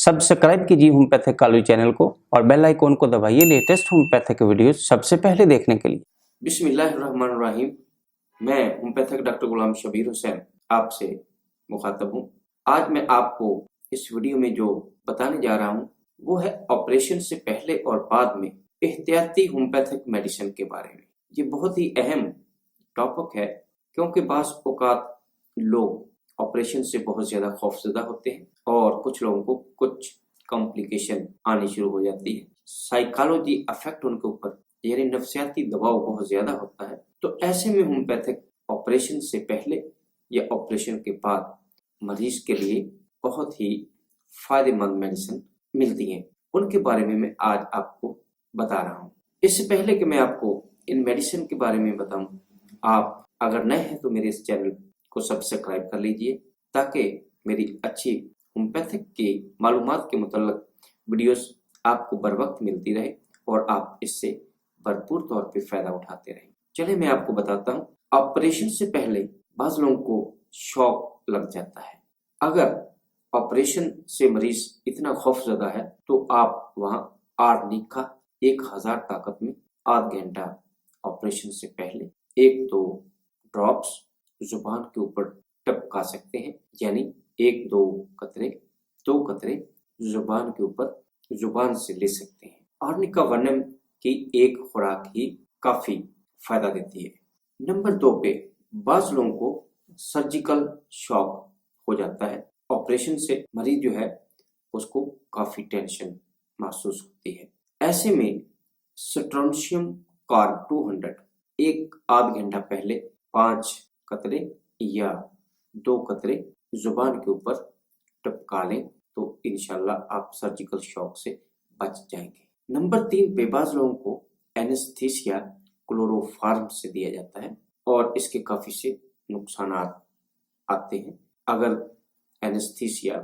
Subscribe कीजिए homeopathic Kalu channel को और बेल आइकॉन को दबाइए लेटेस्ट होम्योपैथिक वीडियो सबसे पहले देखने के लिए। बिस्मिल्लाहिर्रहमानिर्रहीम। मैं होम्योपैथिक डॉक्टर गुलाम शबीर हुसैन आपसे मुखातब हूँ। आज मैं आपको इस वीडियो में जो बताने जा रहा हूँ वो है ऑपरेशन से पहले और बाद में एहतियाती होम्योपैथिक मेडिसिन के बारे में। ये बहुत ही अहम टॉपिक है क्योंकि बाज़ औक़ात लोग ऑपरेशन से बहुत ज़्यादा खौफज़दा होते हैं और कुछ लोगों को कुछ कॉम्प्लिकेशन आनी शुरू हो जाती है। साइकोलॉजी अफेक्ट उनके ऊपर यानी नफ्सियाती दबाव बहुत ज़्यादा होता है। तो ऐसे में होम्योपैथिक ऑपरेशन से पहले या ऑपरेशन के बाद मरीज के लिए बहुत ही फ़ायदेमंद मेडिसिन मिलती हैं। उनके बारे में मैं आज आपको बता रहा हूँ। इससे पहले कि मैं आपको इन मेडिसिन के बारे में बताऊँ, आप अगर नए हैं तो मेरे इस चैनल को सब्सक्राइब कर लीजिए ताकि मेरी अच्छी होम्योपैथिक की मालूमात के मुतल्लिक वीडियोस आपको बर वक्त मिलती रहे और आप इससे भरपूर तौर पे फ़ायदा उठाते रहें। चलिए मैं आपको बताता हूँ। ऑपरेशन से पहले बाज़ लोगों को शॉक लग जाता है। अगर ऑपरेशन से मरीज इतना खौफज़दा है तो आप वहाँ आर्निक का 1000 ताकत में आध घंटा ऑपरेशन से पहले 1-2 ड्रॉप्स जुबान के ऊपर टपका सकते हैं, यानी 1-2 कतरे 2 कतरे जुबान के ऊपर जुबान से ले सकते हैं। आर्निका वर्नम की एक खुराक ही काफ़ी फायदा देती है। नंबर 2 पे बाज़ लोगों को सर्जिकल शॉक हो जाता है। ऑपरेशन से मरीज जो है उसको काफ़ी टेंशन महसूस होती है। ऐसे में स्ट्रोंशियम कार्ब 200 एक आध घंटा पहले 5 कतरे या 2 कतरे जुबान के ऊपर टपका लें तो इंशाल्लाह आप सर्जिकल शॉक से बच जाएंगे। नंबर 3 पे बाज़ लोगों को एनेस्थीसिया क्लोरोफार्म से दिया जाता है और इसके काफ़ी से नुकसान आते हैं। अगर एनेस्थीसिया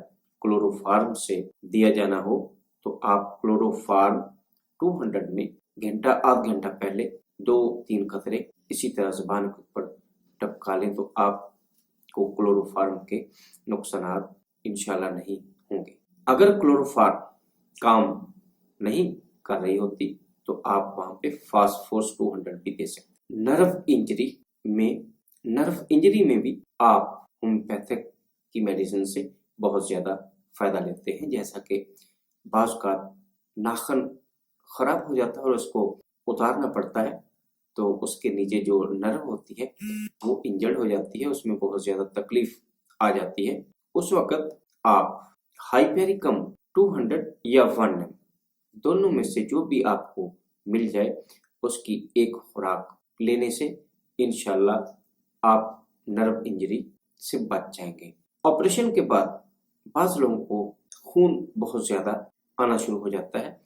क्लोरोफार्म से दिया जाना हो तो आप क्लोरोफार्म 200 में घंटा आध घंटा पहले 2-3 कतरे इसी तरह जुबान के ऊपर टपका लें तो आपको क्लोरोफार्म के नुकसान इंशाल्लाह नहीं होंगे। अगर क्लोरोफार्म काम नहीं कर रही होती तो आप वहाँ पे फास्फोरस 200 भी दे सकते। नर्व इंजरी में भी आप होम्योपैथिक की मेडिसिन से बहुत ज़्यादा फ़ायदा लेते हैं। जैसा कि बाज़ का नाखून ख़राब हो जाता है और उसको उतारना पड़ता है तो उसके नीचे जो नर्व होती है वो इंजर्ड हो जाती है, उसमें बहुत ज़्यादा तकलीफ आ जाती है। उस वक़्त आप हाइपेरिकम 200 या 1 दोनों में से जो भी आपको मिल जाए उसकी एक खुराक लेने से इंशाल्लाह आप नर्व इंजरी से बच जाएंगे। ऑपरेशन के बाद बाज़ लोगों को खून बहुत ज़्यादा आना शुरू हो जाता है।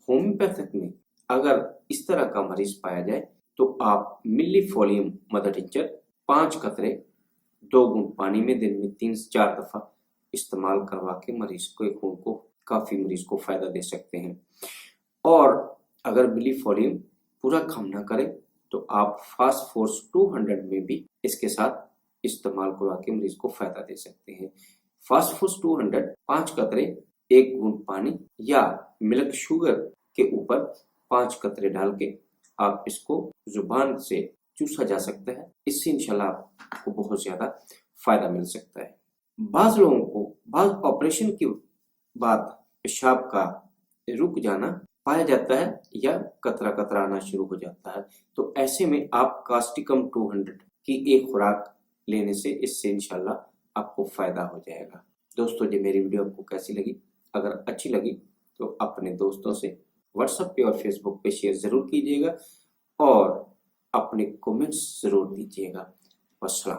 होम्योपैथिक में अगर इस तरह का मरीज पाया जाए तो आप मिलीफोलियम मदर टिंचर 5 कतरे 2 बूंद पानी में दिन में 3 से 4 दफ़ा इस्तेमाल करवा के मरीज के खून को काफ़ी मरीज को फ़ायदा दे सकते हैं। और अगर मिलीफोलियम पूरा काम ना करे तो आप फास्फोरस 200 में भी इसके साथ इस्तेमाल करवा के मरीज को फ़ायदा दे सकते हैं। फास्फोरस 200 5 कतरे 1 बूंद पानी या मिल्क शुगर के ऊपर 5 कतरे डाल के आप इसको जुबान से चूसा जा सकता है। इससे इंशाल्लाह आपको बहुत ज़्यादा फ़ायदा मिल सकता है। बाज़ लोगों को बाज़ ऑपरेशन के बाद पेशाब का रुक जाना पाया जाता है या कतरा कतरा आना शुरू हो जाता है तो ऐसे में आप कास्टिकम 200 की एक खुराक लेने से इससे इंशाल्लाह आपको फ़ायदा हो जाएगा। दोस्तों, ये मेरी वीडियो आपको कैसी लगी? अगर अच्छी लगी तो अपने दोस्तों से व्हाट्सएप पे और फेसबुक पे शेयर ज़रूर कीजिएगा और अपने कमेंट्स ज़रूर दीजिएगा। वस्सलाम।